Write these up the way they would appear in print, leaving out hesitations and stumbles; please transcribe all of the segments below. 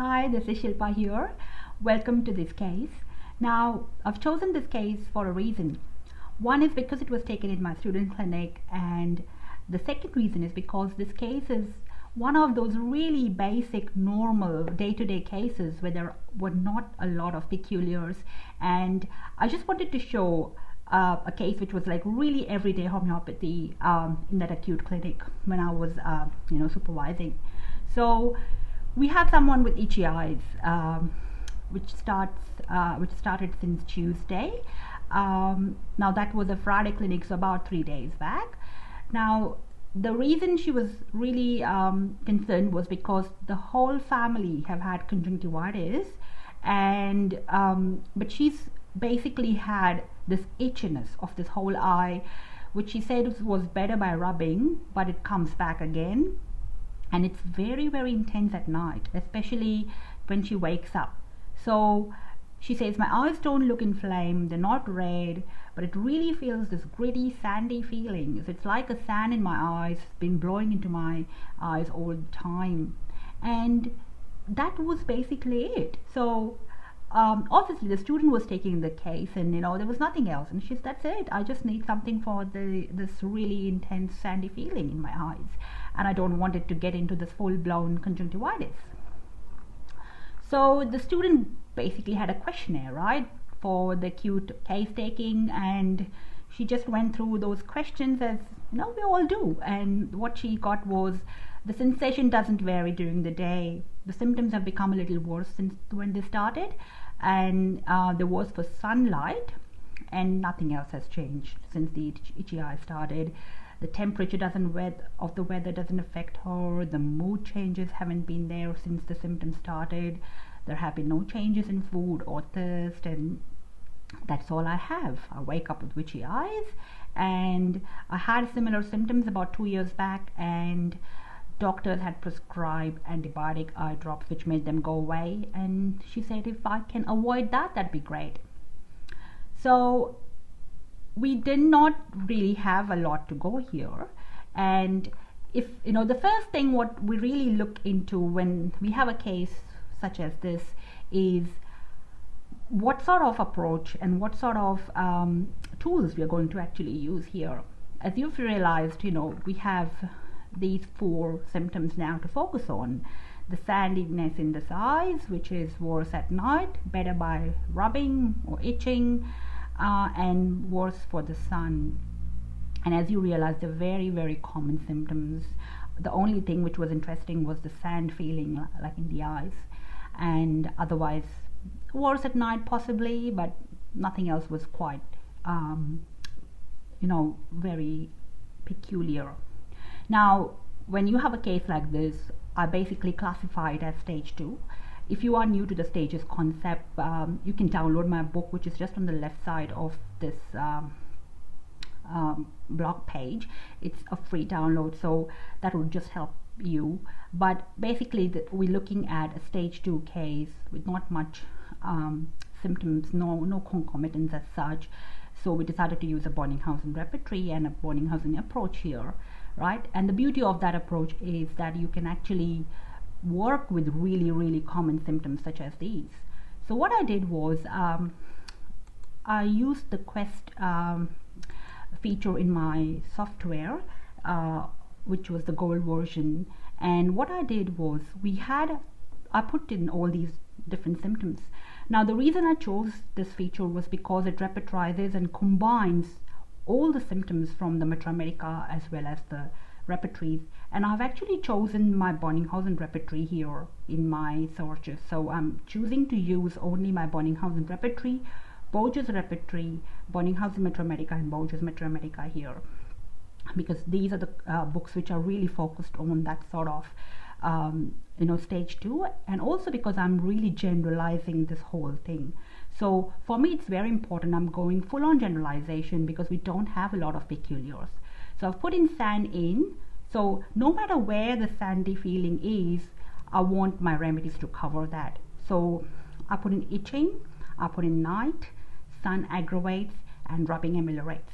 Hi, this is Shilpa here. Welcome to this case. Now, I've chosen this case for a reason. One is because it was taken in my student clinic, and the second reason is because this case is one of those really basic, normal, day-to-day cases where there were not a lot of peculiars, and I just wanted to show a case which was like really everyday homeopathy in that acute clinic when I was supervising. So we have someone with itchy eyes, which started since Tuesday. Now that was a Friday clinic, so about 3 days back. Now the reason she was really concerned was because the whole family have had conjunctivitis, and but she's basically had this itchiness of this whole eye, which she said was better by rubbing, but it comes back again. And it's very, very intense at night, especially when she wakes up. So she says, my eyes don't look inflamed, they're not red, but it really feels this gritty, sandy feeling. It's like a sand in my eyes, been blowing into my eyes all the time. And that was basically it. So obviously the student was taking the case, and there was nothing else, and that's it, I just need something for this really intense sandy feeling in my eyes, and I don't want it to get into this full-blown conjunctivitis. So the student basically had a questionnaire, right, for the acute case taking, and she just went through those questions as we all do, and what she got was the sensation doesn't vary during the day. The symptoms have become a little worse since when they started, and there was for sunlight, and nothing else has changed since the itchy eye started. The temperature of the weather doesn't affect her. The mood changes haven't been there since the symptoms started. There have been no changes in food or thirst, and that's all I have. I wake up with itchy eyes, and I had similar symptoms about 2 years back, and doctors had prescribed antibiotic eye drops which made them go away, and she said if I can avoid that, that'd be great. So we did not really have a lot to go here, and if the first thing what we really look into when we have a case such as this is what sort of approach and what sort of tools we are going to actually use here. As you've realized, we have these 4 symptoms now to focus on. The sandiness in the eyes, which is worse at night, better by rubbing or itching, and worse for the sun. And as you realize, they're very, very common symptoms. The only thing which was interesting was the sand feeling like in the eyes, and otherwise worse at night possibly, but nothing else was quite very peculiar. Now, when you have a case like this, I basically classify it as stage 2. If you are new to the stages concept, you can download my book, which is just on the left side of this blog page. It's a free download, so that will just help you. But basically, we're looking at a stage 2 case with not much symptoms, no concomitants as such. So we decided to use a Bonninghausen repertory and a Bonninghausen approach here. Right? And the beauty of that approach is that you can actually work with really, really common symptoms such as these. So what I did was I used the Quest feature in my software, which was the gold version. And what I did was I put in all these different symptoms. Now the reason I chose this feature was because it repertorizes and combines all the symptoms from the Metro America as well as the repertories, and I've actually chosen my Bonninghausen repertory here in my searches. So I'm choosing to use only my Bonninghausen repertory, Borges repertory, Bonninghausen Metro America, and Borges Metro America here, because these are the books which are really focused on that sort of stage 2, and also because I'm really generalizing this whole thing. So for me, it's very important I'm going full on generalization because we don't have a lot of peculiars. So I've put in sand in, so no matter where the sandy feeling is, I want my remedies to cover that. So I put in itching, I put in night, sun aggravates, and rubbing ameliorates.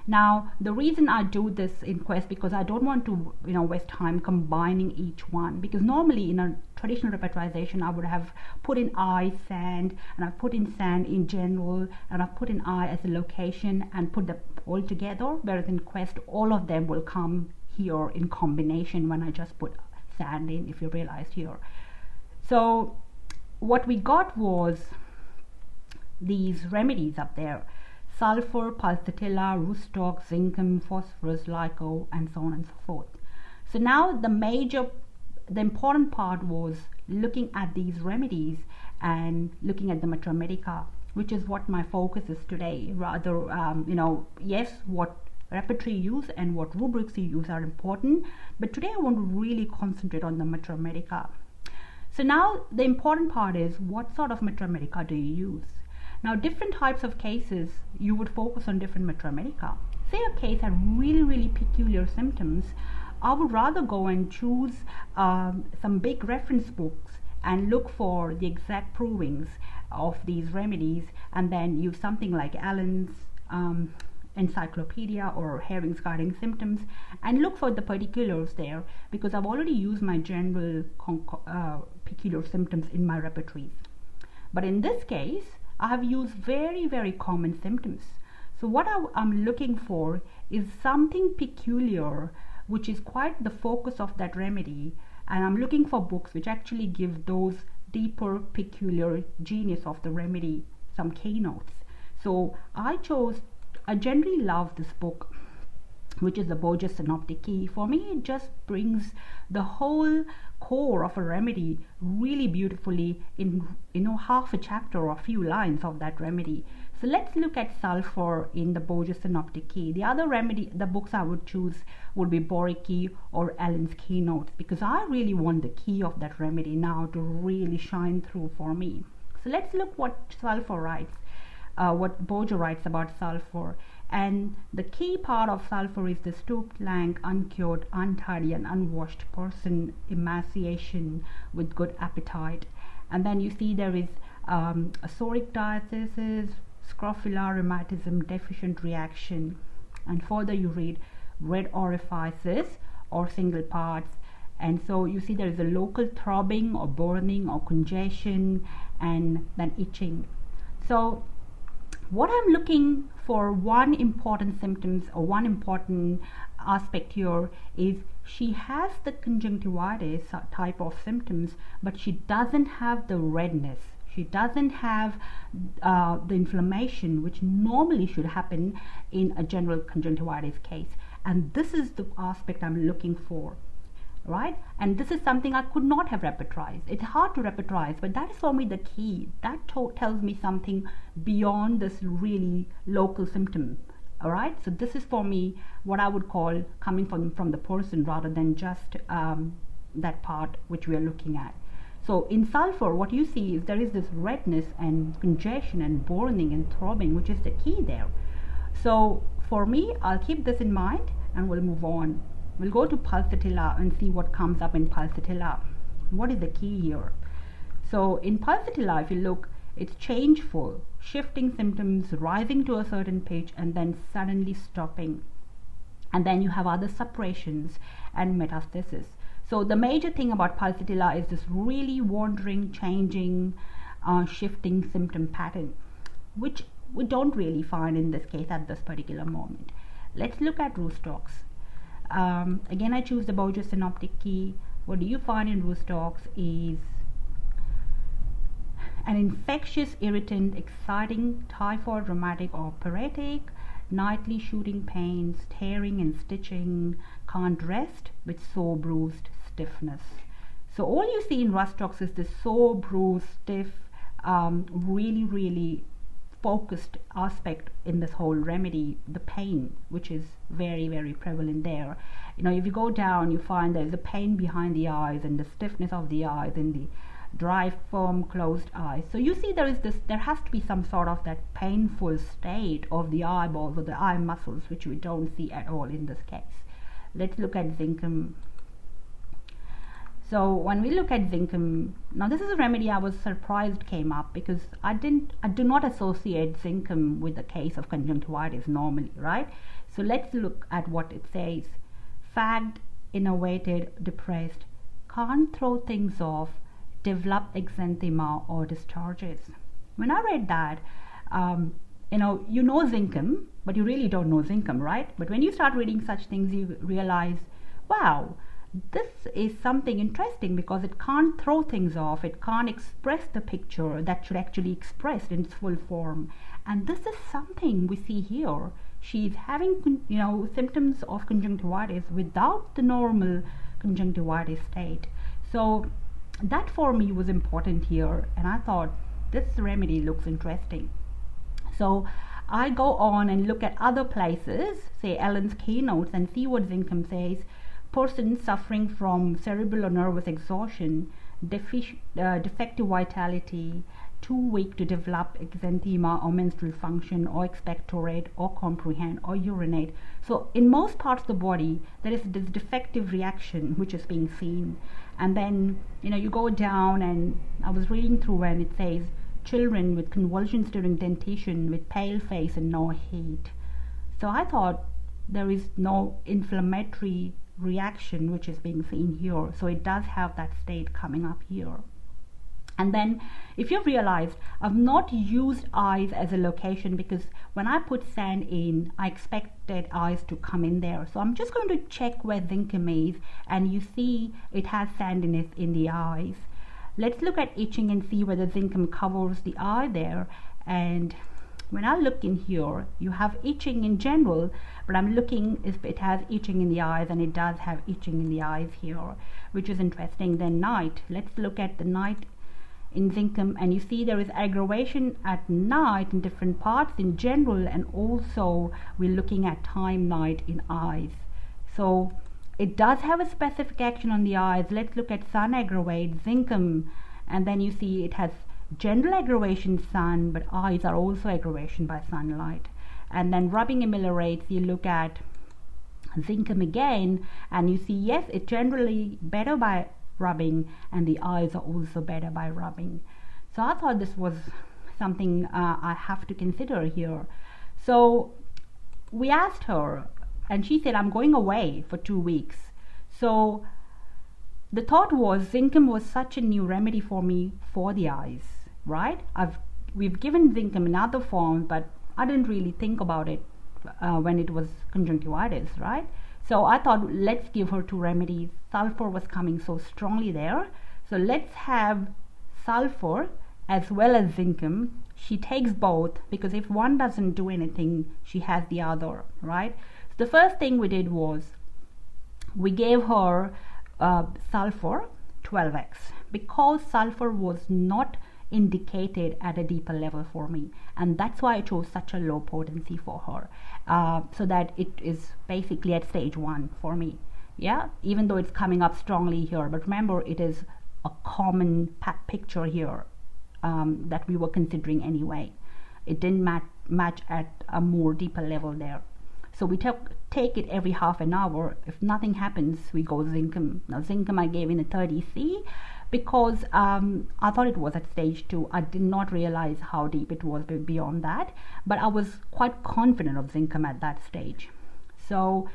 Now, the reason I do this in Quest, because I don't want to, waste time combining each one, because normally in a traditional repertorization I would have put in I sand, and I've put in sand in general, and I've put in I as a location and put them all together, whereas in Quest all of them will come here in combination when I just put sand in, if you realized here. So what we got was these remedies up there: sulfur, pulsatilla, rootstocks, zinc, phosphorus, lyco, and so on and so forth. So now the important part was looking at these remedies and looking at the mathematics, which is what my focus is today. Rather, yes, what repertory you use and what rubrics you use are important, but today I want to really concentrate on the mathematics. So now the important part is, what sort of mathematics do you use? Now, different types of cases, you would focus on different mathematics. Say a case had really, really peculiar symptoms, I would rather go and choose some big reference books and look for the exact provings of these remedies, and then use something like Allen's encyclopedia or Herring's Guiding Symptoms and look for the particulars there, because I've already used my general peculiar symptoms in my repertories. But in this case, I have used very, very common symptoms. So what I'm looking for is something peculiar, which is quite the focus of that remedy, and I'm looking for books which actually give those deeper peculiar genius of the remedy some keynotes. So I generally love this book, which is the Borges Synoptic Key. For me, it just brings the whole core of a remedy really beautifully in half a chapter or a few lines of that remedy. So let's look at sulfur in the Borges Synoptic Key. The other remedy, the books I would choose would be Boric Key or Allen's Keynotes, because I really want the key of that remedy now to really shine through for me. So let's look what sulfur writes, what Borges writes about sulfur. And the key part of sulfur is the stooped, lank, uncured, untidy, and unwashed person, emaciation with good appetite. And then you see there is a psoriasis, scrofula, rheumatism, deficient reaction. And further you read red orifices or single parts. And so you see there is a local throbbing or burning or congestion, and then itching. So what I'm looking for, one important symptoms or one important aspect here is she has the conjunctivitis type of symptoms, but she doesn't have the redness. She doesn't have the inflammation, which normally should happen in a general conjunctivitis case. And this is the aspect I'm looking for, right? And this is something I could not have repertorized. It's hard to repertorize, but that is for me the key. That tells me something beyond this really local symptom. All right, so this is for me what I would call coming from the person rather than just that part which we are looking at. So in sulfur, what you see is there is this redness and congestion and burning and throbbing, which is the key there. So for me, I'll keep this in mind and we'll move on. We'll go to Pulsatilla and see what comes up in Pulsatilla. What is the key here? So in Pulsatilla, if you look, it's changeful, shifting symptoms, rising to a certain pitch and then suddenly stopping. And then you have other suppressions and metastasis. So the major thing about Pulsatilla is this really wandering, changing, shifting symptom pattern, which we don't really find in this case at this particular moment. Let's look at Rootstocks. Again, I choose the Borges Synoptic Key. What do you find in Rootstocks is an infectious, irritant, exciting, typhoid, rheumatic or paretic, nightly shooting pains, tearing and stitching, can't rest with sore, bruised stiffness. So all you see in Rootstocks is this sore, bruised, stiff, really, really focused aspect in this whole remedy, the pain, which is very, very prevalent there. If you go down, you find there's the pain behind the eyes and the stiffness of the eyes and the dry, firm, closed eyes. So you see there has to be some sort of that painful state of the eyeballs or the eye muscles, which we don't see at all in this case. Let's look at Zinkum. So when we look at zincum, now this is a remedy I was surprised came up, because I do not associate zincum with the case of conjunctivitis normally, right? So let's look at what it says. Fagged, innovated, depressed, can't throw things off, develop exanthema or discharges. When I read that, you know zincum, but you really don't know zincum, right? But when you start reading such things, you realize, wow, this is something interesting, because it can't throw things off, it can't express the picture that should actually express in its full form. And this is something we see here. She's having symptoms of conjunctivitis without the normal conjunctivitis state. So that for me was important here, and I thought this remedy looks interesting. So I go on and look at other places, say Ellen's keynotes, and see what zincum says. Person suffering from cerebral or nervous exhaustion, defective vitality, too weak to develop exanthema or menstrual function, or expectorate or comprehend or urinate. So in most parts of the body there is this defective reaction which is being seen. And then you go down, and I was reading through, and it says children with convulsions during dentition, with pale face and no heat. So I thought there is no inflammatory reaction which is being seen here, so it does have that state coming up here. And then if you've realized, I've not used eyes as a location, because when I put sand in, I expected eyes to come in there. So I'm just going to check where zincum is, and you see it has sandiness in the eyes. Let's look at itching and see whether zincum covers the eye there. And when I look in here, you have itching in general, but I'm looking if it has itching in the eyes, and it does have itching in the eyes here, which is interesting. Then night, let's look at the night in zincum, and you see there is aggravation at night in different parts in general, and also we're looking at time night in eyes. So it does have a specific action on the eyes. Let's look at sun aggravate zincum, and then you see it has general aggravation sun, but eyes are also aggravation by sunlight. And then rubbing ameliorates, you look at zincum again, and you see yes, it generally better by rubbing, and the eyes are also better by rubbing. So I thought this was something I have to consider here. So we asked her, and she said, I'm going away for 2 weeks. So the thought was, zincum was such a new remedy for me for the eyes, right? We've given zincum in other forms, but I didn't really think about it when it was conjunctivitis, right? So I thought, let's give her 2 remedies. Sulfur was coming so strongly there, so let's have sulfur as well as zincum. She takes both, because if one doesn't do anything, she has the other, right? So the first thing we did was we gave her sulfur 12x, because sulfur was not indicated at a deeper level for me, and that's why I chose such a low potency for her, so that it is basically at stage 1 for me. Yeah, even though it's coming up strongly here, but remember, it is a common picture here that we were considering anyway. It didn't match at a more deeper level there. So we take it every half an hour. If nothing happens, we go zincum. Now zincum I gave in a 30C, because I thought it was at stage 2. I did not realize how deep it was beyond that, but I was quite confident of zincum at that stage. So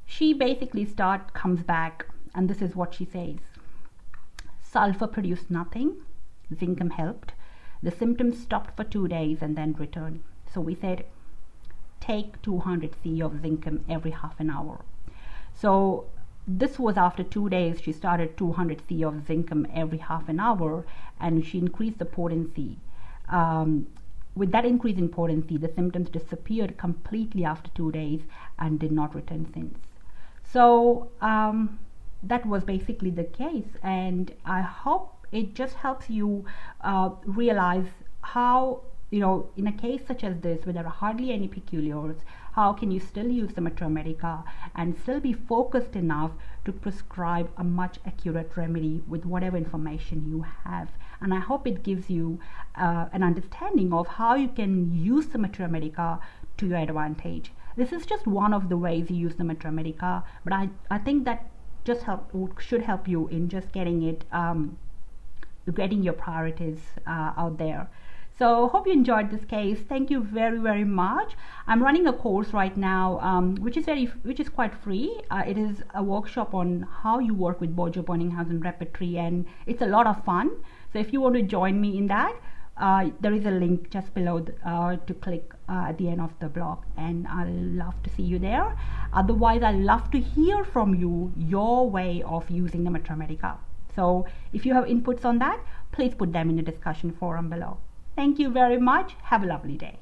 she basically comes back, and this is what she says. Sulfur produced nothing, zincum helped. The symptoms stopped for 2 days and then returned. So we said, take 200C of zincum every half an hour. So this was after 2 days. She started 200C of zincum every half an hour, and she increased the potency. With that increase in potency, the symptoms disappeared completely after 2 days and did not return since. So that was basically the case, and I hope it just helps you realize how, in a case such as this, where there are hardly any peculiars, how can you still use the Matromedica and still be focused enough to prescribe a much accurate remedy with whatever information you have. And I hope it gives you an understanding of how you can use the Matromedica to your advantage. This is just one of the ways you use the Matromedica, but I think that should help you in just getting it, getting your priorities out there. So hope you enjoyed this case. Thank you very, very much. I'm running a course right now, which is quite free. It is a workshop on how you work with Bojo Bonninghausen repertory, and it's a lot of fun. So if you want to join me in that, there is a link just below to click at the end of the blog, and I'll love to see you there. Otherwise, I'd love to hear from you, your way of using the Mathematica. So if you have inputs on that, please put them in the discussion forum below. Thank you very much. Have a lovely day.